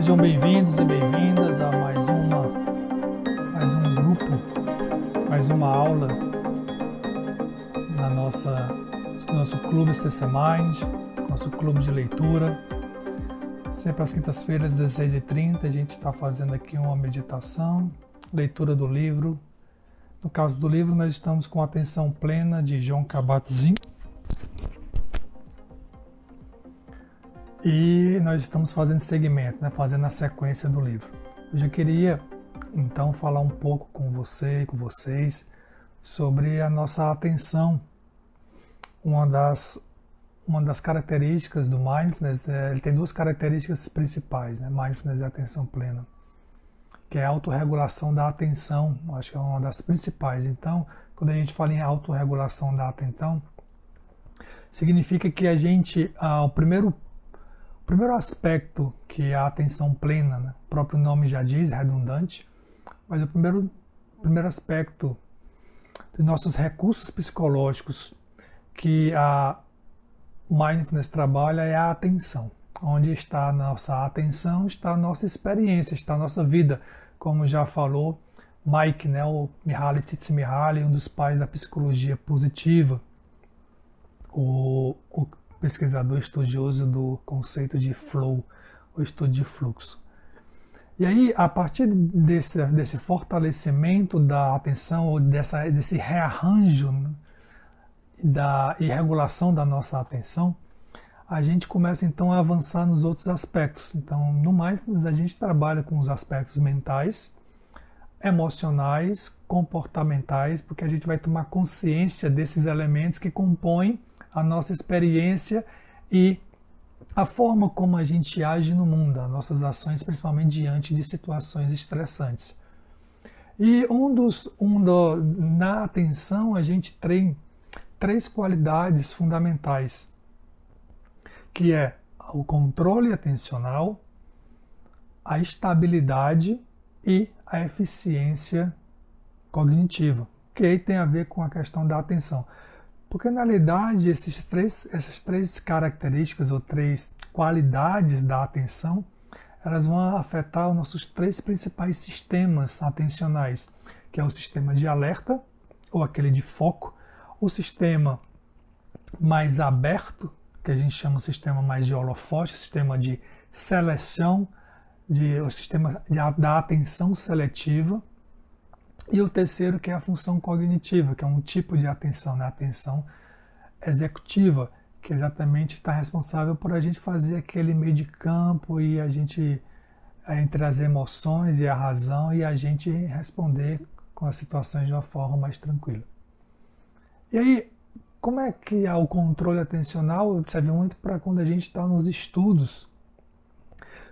Sejam bem-vindos e bem-vindas a mais um grupo, mais uma aula na nosso clube CC Mind, nosso clube de leitura. Sempre às quintas-feiras, às 16h30, a gente está fazendo aqui uma meditação, leitura do livro. No caso do livro, nós estamos com a atenção plena de Jon Kabat-Zinn. E nós estamos fazendo segmento, fazendo a sequência do livro. Hoje eu queria, então, falar um pouco com você e com vocês sobre a nossa atenção. Uma das características do Mindfulness, ele tem duas características principais, Mindfulness e atenção plena, que é a autorregulação da atenção, acho que é uma das principais. Então, quando a gente fala em autorregulação da atenção, significa que a gente, o primeiro aspecto, que é a atenção plena, o próprio nome já diz, redundante, mas o primeiro aspecto dos nossos recursos psicológicos que a Mindfulness trabalha é a atenção. Onde está a nossa atenção, está a nossa experiência, está a nossa vida, como já falou Mike, o Mihaly Csikszentmihalyi, um dos pais da psicologia positiva, o pesquisador estudioso do conceito de flow, o estudo de fluxo. E aí, a partir desse fortalecimento da atenção, ou desse rearranjo e regulação da nossa atenção, a gente começa então a avançar nos outros aspectos. Então, no Mindfulness, a gente trabalha com os aspectos mentais, emocionais, comportamentais, porque a gente vai tomar consciência desses elementos que compõem a nossa experiência e a forma como a gente age no mundo, as nossas ações, principalmente diante de situações estressantes. E na atenção a gente tem três qualidades fundamentais, que é o controle atencional, a estabilidade e a eficiência cognitiva, que aí tem a ver com a questão da atenção. Porque, na realidade, essas três características ou três qualidades da atenção, elas vão afetar os nossos três principais sistemas atencionais, que é o sistema de alerta, ou aquele de foco, o sistema mais aberto, que a gente chama o sistema mais de holofote, o sistema de seleção, o sistema da atenção seletiva, e o terceiro, que é a função cognitiva, que é um tipo de atenção, a atenção executiva, que exatamente está responsável por a gente fazer aquele meio de campo e a gente, entre as emoções e a razão, e a gente responder com as situações de uma forma mais tranquila. E aí, como é que o controle atencional serve muito para quando a gente está nos estudos?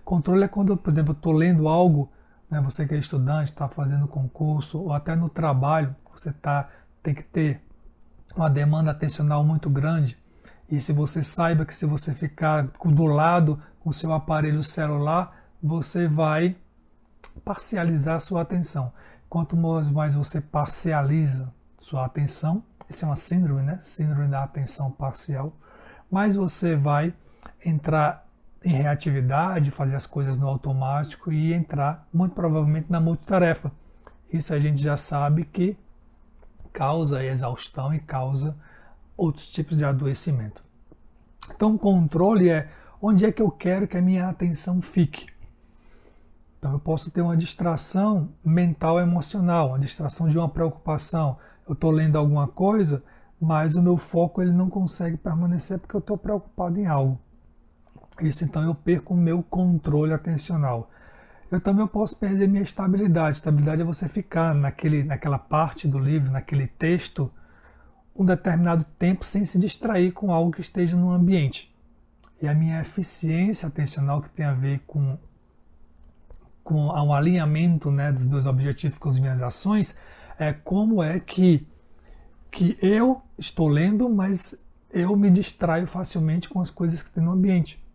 Controle é quando, por exemplo, eu estou lendo algo, você que é estudante, está fazendo concurso, ou até no trabalho, você tem que ter uma demanda atencional muito grande, e se você saiba que se você ficar do lado com o seu aparelho celular, você vai parcializar a sua atenção. Quanto mais você parcializa sua atenção, isso é uma síndrome, síndrome da atenção parcial, mais você vai entrar em reatividade, fazer as coisas no automático e entrar, muito provavelmente, na multitarefa. Isso a gente já sabe que causa exaustão e causa outros tipos de adoecimento. Então, o controle é onde é que eu quero que a minha atenção fique. Então, eu posso ter uma distração mental emocional, uma distração de uma preocupação. Eu estou lendo alguma coisa, mas o meu foco ele não consegue permanecer porque eu estou preocupado em algo. Isso, então, eu perco o meu controle atencional. Eu também posso perder minha estabilidade. Estabilidade é você ficar naquela parte do livro, naquele texto, um determinado tempo sem se distrair com algo que esteja no ambiente. E a minha eficiência atencional, que tem a ver com um alinhamento dos meus objetivos com as minhas ações, é como é que eu estou lendo, mas eu me distraio facilmente com as coisas que tem no ambiente.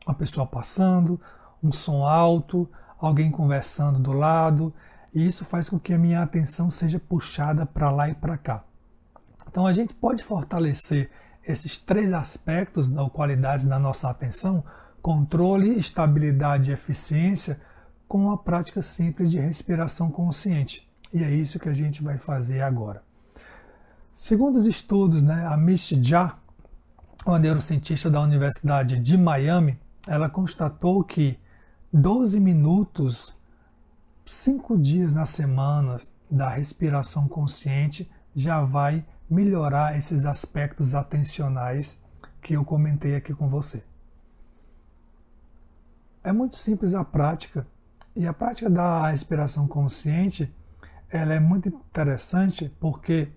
Uma pessoa passando, um som alto, alguém conversando do lado, e isso faz com que a minha atenção seja puxada para lá e para cá. Então a gente pode fortalecer esses três aspectos ou qualidades da nossa atenção controle, estabilidade e eficiência com a prática simples de respiração consciente. E é isso que a gente vai fazer agora. Segundo os estudos, a Mish Jha, uma neurocientista da Universidade de Miami, ela constatou que 12 minutos, 5 dias na semana da respiração consciente já vai melhorar esses aspectos atencionais que eu comentei aqui com você. É muito simples a prática, e a prática da respiração consciente ela é muito interessante porque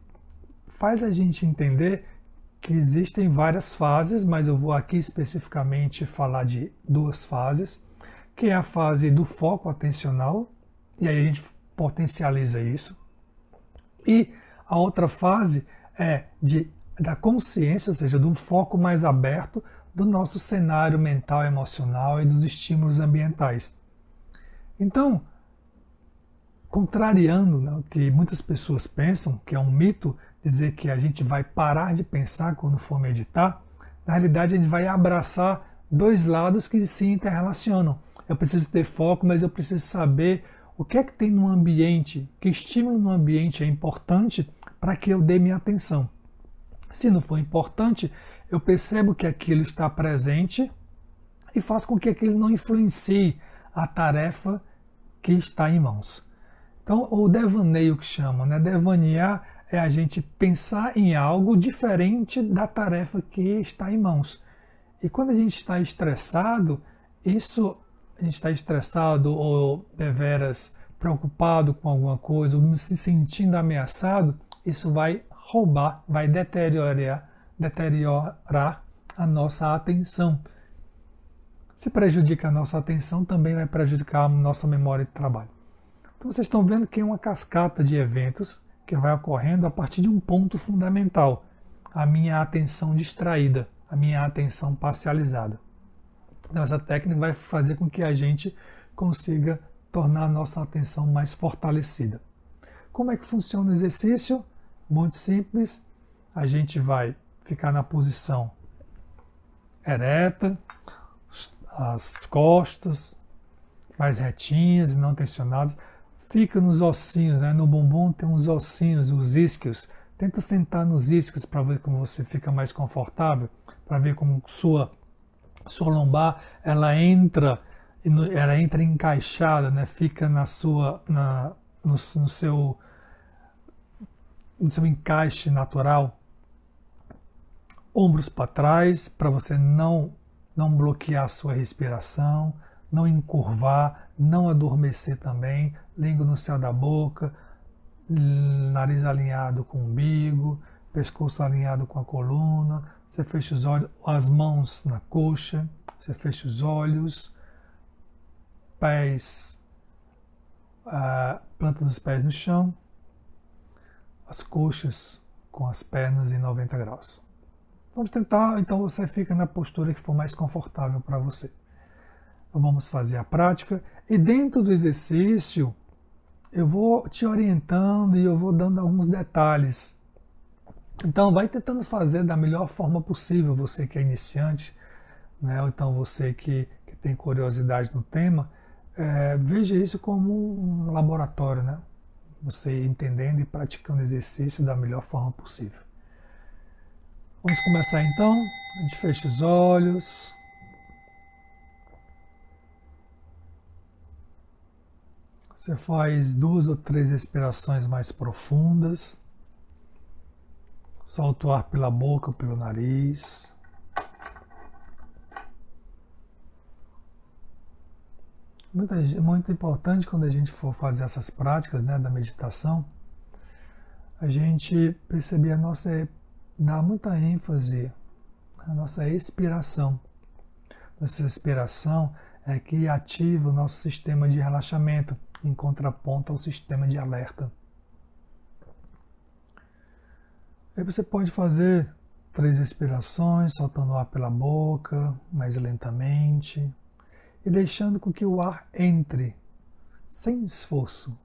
faz a gente entender que existem várias fases, mas eu vou aqui especificamente falar de 2 fases, que é a fase do foco atencional, e aí a gente potencializa isso, e a outra fase é da consciência, ou seja, do foco mais aberto do nosso cenário mental, emocional e dos estímulos ambientais. Então, contrariando o que muitas pessoas pensam, que é um mito, dizer que a gente vai parar de pensar quando for meditar, na realidade a gente vai abraçar 2 lados que se interrelacionam. Eu preciso ter foco, mas eu preciso saber o que é que tem no ambiente, que estímulo no ambiente é importante para que eu dê minha atenção. Se não for importante, eu percebo que aquilo está presente e faço com que aquilo não influencie a tarefa que está em mãos. Então, o devaneio que chamam, devanear é a gente pensar em algo diferente da tarefa que está em mãos. E quando a gente está estressado, a gente está estressado ou deveras preocupado com alguma coisa, ou se sentindo ameaçado, isso vai roubar, vai deteriorar a nossa atenção. Se prejudica a nossa atenção, também vai prejudicar a nossa memória de trabalho. Então vocês estão vendo que é uma cascata de eventos que vai ocorrendo a partir de um ponto fundamental, a minha atenção distraída, a minha atenção parcializada. Então essa técnica vai fazer com que a gente consiga tornar a nossa atenção mais fortalecida. Como é que funciona o exercício? Muito simples, a gente vai ficar na posição ereta, as costas mais retinhas e não tensionadas. Fica nos ossinhos, no bumbum tem uns ossinhos, os isquios. Tenta sentar nos isquios para ver como você fica mais confortável, para ver como sua lombar ela entra encaixada, fica no seu encaixe natural. Ombros para trás, para você não bloquear a sua respiração, não encurvar, não adormecer também, língua no céu da boca, nariz alinhado com o umbigo, pescoço alinhado com a coluna, você fecha os olhos, as mãos na coxa, você fecha os olhos, pés, planta dos pés no chão, as coxas com as pernas em 90 graus. Vamos tentar, então você fica na postura que for mais confortável para você. Então vamos fazer a prática e dentro do exercício eu vou te orientando e eu vou dando alguns detalhes. Então vai tentando fazer da melhor forma possível, você que é iniciante, ou então você que tem curiosidade no tema, veja isso como um laboratório, Você entendendo e praticando o exercício da melhor forma possível. Vamos começar então, a gente fecha os olhos. Você faz 2 ou 3 respirações mais profundas. Solta o ar pela boca ou pelo nariz. Muito importante quando a gente for fazer essas práticas da meditação, a gente perceber dar muita ênfase à nossa expiração. Nossa expiração é que ativa o nosso sistema de relaxamento, em contraponto ao sistema de alerta. Aí você pode fazer 3 respirações, soltando o ar pela boca, mais lentamente, e deixando com que o ar entre, sem esforço.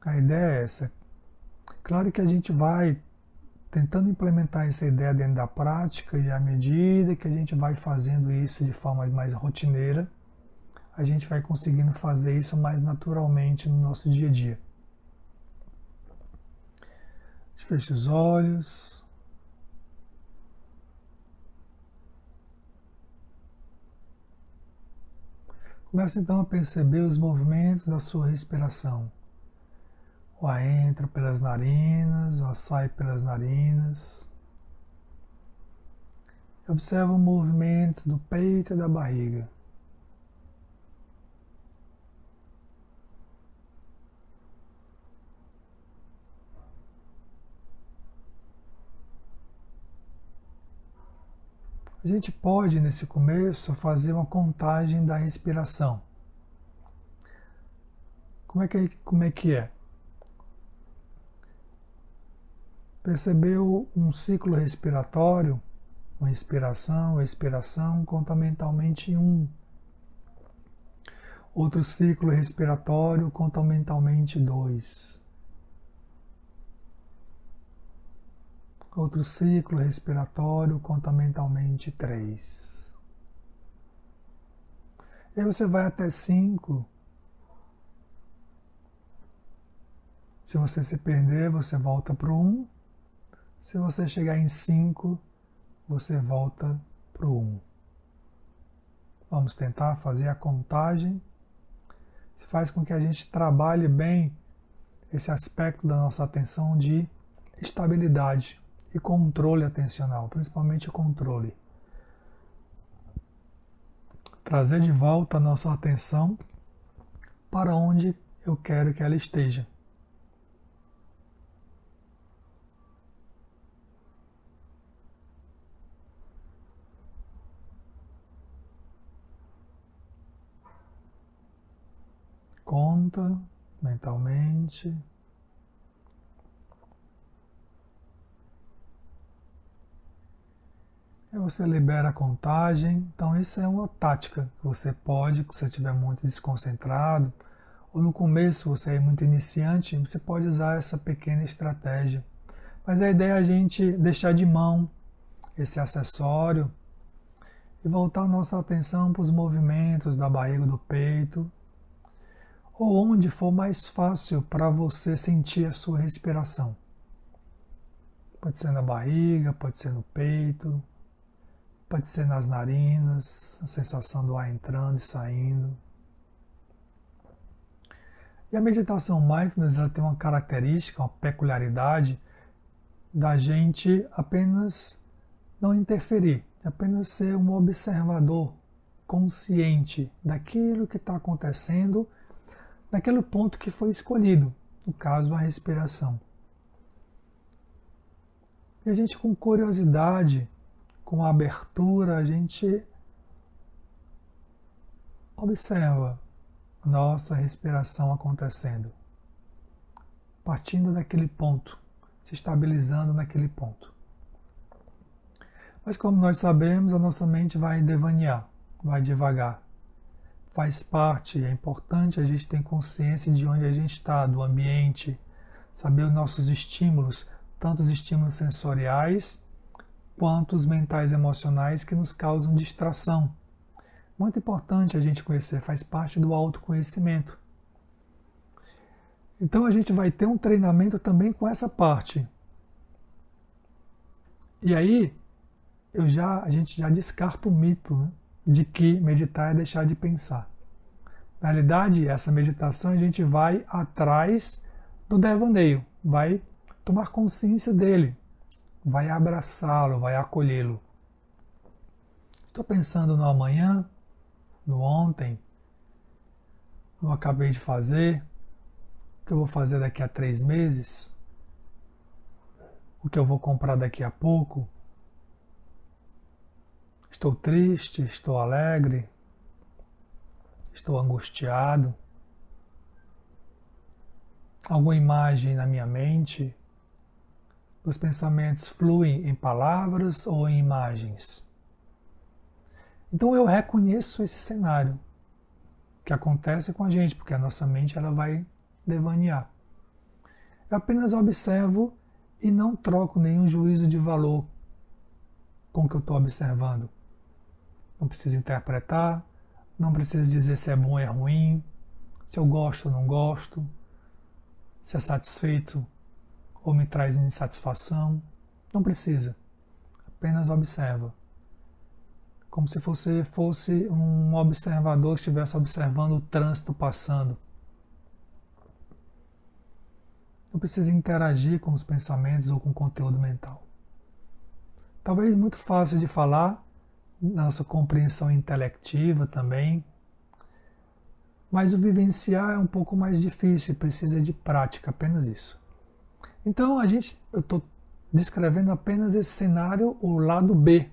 A ideia é essa. Claro que a gente vai tentando implementar essa ideia dentro da prática, e à medida que a gente vai fazendo isso de forma mais rotineira, a gente vai conseguindo fazer isso mais naturalmente no nosso dia a dia. Feche os olhos. Comece então a perceber os movimentos da sua respiração. O ar entra pelas narinas, o ar sai pelas narinas. Observa o movimento do peito e da barriga. A gente pode, nesse começo, fazer uma contagem da respiração. Como é que é? Percebeu um ciclo respiratório, uma inspiração, expiração, conta mentalmente 1. Outro ciclo respiratório, conta mentalmente 2. Outro ciclo respiratório, conta mentalmente 3. E aí você vai até 5. Se você se perder, você volta para o 1. Se você chegar em 5, você volta para o 1. Vamos tentar fazer a contagem. Isso faz com que a gente trabalhe bem esse aspecto da nossa atenção de estabilidade e controle atencional, principalmente o controle. Trazer de volta a nossa atenção para onde eu quero que ela esteja. Conta mentalmente. Aí você libera a contagem. Então isso é uma tática que você pode, se você estiver muito desconcentrado, ou no começo você é muito iniciante, você pode usar essa pequena estratégia. Mas a ideia é a gente deixar de mão esse acessório e voltar a nossa atenção para os movimentos da barriga, do peito, ou onde for mais fácil para você sentir a sua respiração. Pode ser na barriga, pode ser no peito, pode ser nas narinas, a sensação do ar entrando e saindo. E a meditação mindfulness, ela tem uma característica, uma peculiaridade da gente apenas não interferir, apenas ser um observador consciente daquilo que está acontecendo naquele ponto que foi escolhido, no caso a respiração. E a gente, com curiosidade, com abertura, a gente observa a nossa respiração acontecendo, partindo daquele ponto, se estabilizando naquele ponto. Mas como nós sabemos, a nossa mente vai devanear, vai devagar. Faz parte, é importante a gente ter consciência de onde a gente está, do ambiente, saber os nossos estímulos, tanto os estímulos sensoriais, quanto os mentais e emocionais que nos causam distração. Muito importante a gente conhecer, faz parte do autoconhecimento. Então a gente vai ter um treinamento também com essa parte. E aí, a gente já descarta o mito, né, de que meditar é deixar de pensar. Na realidade, essa meditação a gente vai atrás do devaneio, vai tomar consciência dele, vai abraçá-lo, vai acolhê-lo. Estou pensando no amanhã, no ontem, no acabei de fazer, o que eu vou fazer daqui a 3 meses, o que eu vou comprar daqui a pouco. Estou triste, estou alegre, estou angustiado. Alguma imagem na minha mente? Os pensamentos fluem em palavras ou em imagens? Então eu reconheço esse cenário que acontece com a gente, porque a nossa mente ela vai devanear. Eu apenas observo e não troco nenhum juízo de valor com o que eu estou observando. Não preciso interpretar, não preciso dizer se é bom ou é ruim, se eu gosto ou não gosto, se é satisfeito ou me traz insatisfação. Não precisa. Apenas observa. Como se você fosse um observador que estivesse observando o trânsito passando. Não precisa interagir com os pensamentos ou com o conteúdo mental. Talvez muito fácil de falar, nossa compreensão intelectiva também, mas o vivenciar é um pouco mais difícil, precisa de prática, apenas isso. Então eu estou descrevendo apenas esse cenário, o lado B.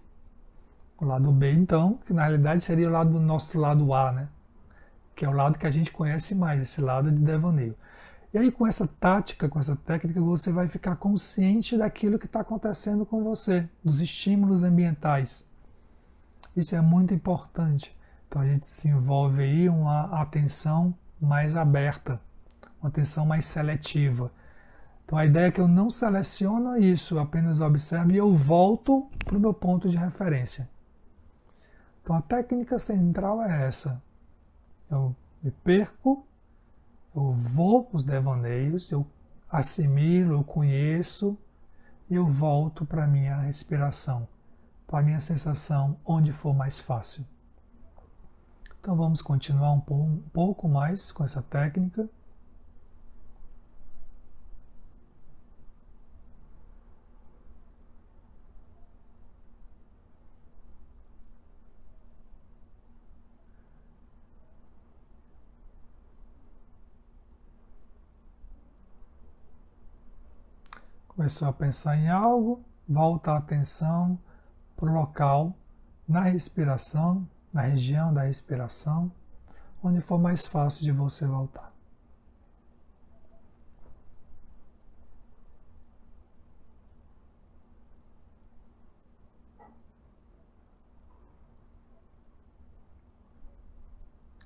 O lado B, então, que na realidade seria o lado do nosso lado A, né? Que é o lado que a gente conhece mais, esse lado de devaneio. E aí com essa tática, com essa técnica, você vai ficar consciente daquilo que está acontecendo com você, dos estímulos ambientais. Isso é muito importante. Então a gente se envolve aí uma atenção mais aberta, uma atenção mais seletiva. Então a ideia é que eu não seleciono isso, eu apenas observo e eu volto para o meu ponto de referência. Então a técnica central é essa. Eu me perco, eu vou para os devaneios, eu assimilo, eu conheço e eu volto para a minha respiração, para a minha sensação, onde for mais fácil. Então vamos continuar um pouco mais com essa técnica. Começou a pensar em algo, volta a atenção para o local, na respiração, na região da respiração, onde for mais fácil de você voltar.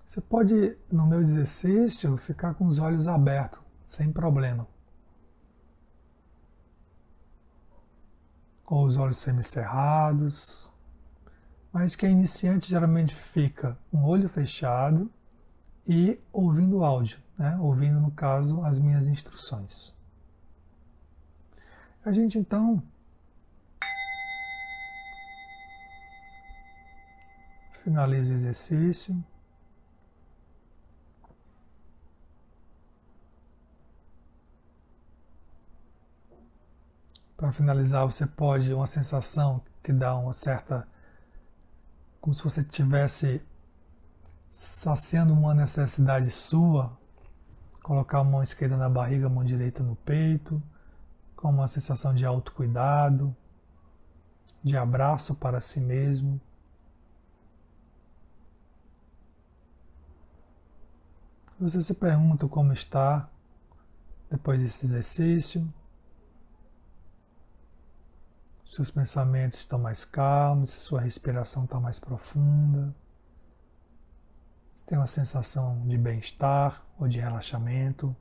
Você pode, no meu exercício, ficar com os olhos abertos, sem problema. Ou os olhos semicerrados, mas quem é iniciante geralmente fica com o olho fechado e ouvindo o áudio, né? Ouvindo, no caso, as minhas instruções. A gente então finaliza o exercício. Para finalizar, você pode, uma sensação que dá uma certa, como se você estivesse saciando uma necessidade sua, colocar a mão esquerda na barriga, a mão direita no peito, com uma sensação de autocuidado, de abraço para si mesmo. Você se pergunta como está depois desse exercício. Seus pensamentos estão mais calmos, sua respiração está mais profunda. Você tem uma sensação de bem-estar ou de relaxamento.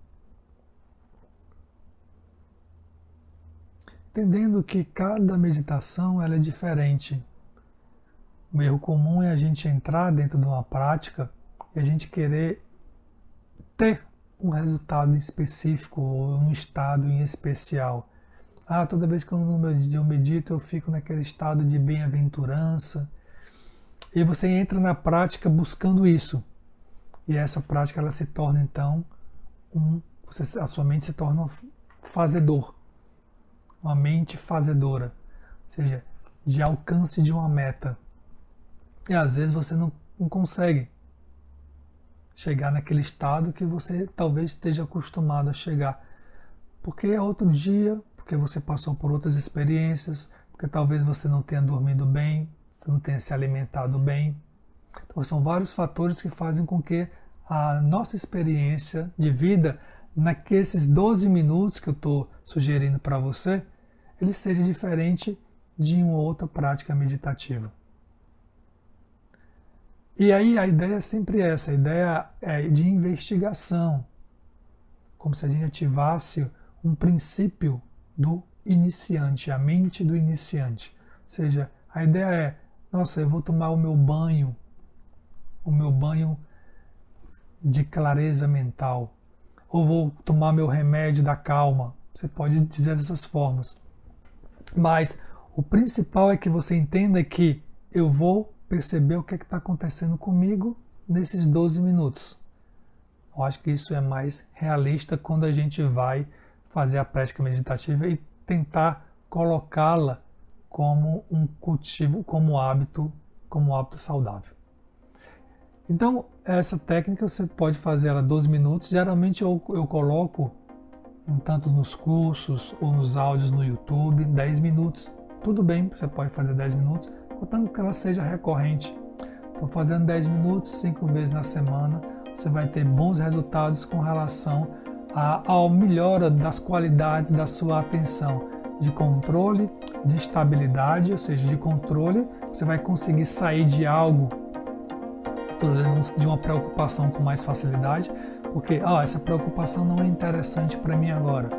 Entendendo que cada meditação ela é diferente. O erro comum é a gente entrar dentro de uma prática e a gente querer ter um resultado específico ou um estado em especial. Toda vez que eu medito, eu fico naquele estado de bem-aventurança. E você entra na prática buscando isso. E essa prática ela se torna, então, a sua mente se torna um fazedor. Uma mente fazedora. Ou seja, de alcance de uma meta. E às vezes você não consegue chegar naquele estado que você talvez esteja acostumado a chegar. Porque é outro dia, porque você passou por outras experiências, porque talvez você não tenha dormido bem, você não tenha se alimentado bem. Então são vários fatores que fazem com que a nossa experiência de vida, naqueles 12 minutos que eu estou sugerindo para você, ele seja diferente de uma outra prática meditativa. E aí a ideia é sempre essa, a ideia é de investigação, como se a gente ativasse um princípio do iniciante, a mente do iniciante. Ou seja, a ideia é, nossa, eu vou tomar o meu banho de clareza mental, ou vou tomar meu remédio da calma. Você pode dizer dessas formas. Mas o principal é que você entenda que eu vou perceber o que está acontecendo comigo nesses 12 minutos. Eu acho que isso é mais realista quando a gente vai fazer a prática meditativa e tentar colocá-la como um cultivo, como hábito saudável. Então, essa técnica você pode fazer ela 12 minutos. Geralmente eu coloco, tanto nos cursos ou nos áudios no YouTube, 10 minutos. Tudo bem, você pode fazer 10 minutos, contanto que ela seja recorrente. Estou fazendo 10 minutos 5 vezes na semana. Você vai ter bons resultados com relação à melhora das qualidades da sua atenção, de controle, de estabilidade, ou seja, de controle. Você vai conseguir sair de algo, de uma preocupação com mais facilidade, porque essa preocupação não é interessante para mim agora.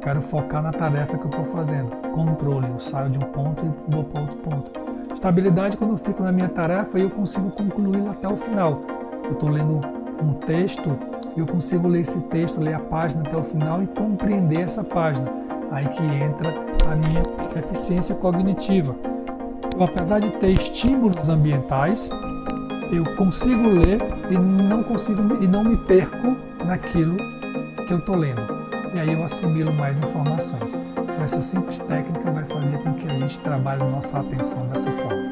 Quero focar na tarefa que eu estou fazendo. Controle, eu saio de um ponto e vou para outro ponto. Estabilidade, quando eu fico na minha tarefa e eu consigo concluí-la até o final. Eu estou lendo um texto e eu consigo ler esse texto, ler a página até o final e compreender essa página. Aí que entra a minha eficiência cognitiva. Eu, apesar de ter estímulos ambientais, eu consigo ler e não me perco naquilo que eu estou lendo. E aí eu assimilo mais informações. Então essa simples técnica vai fazer com que a gente trabalhe nossa atenção dessa forma.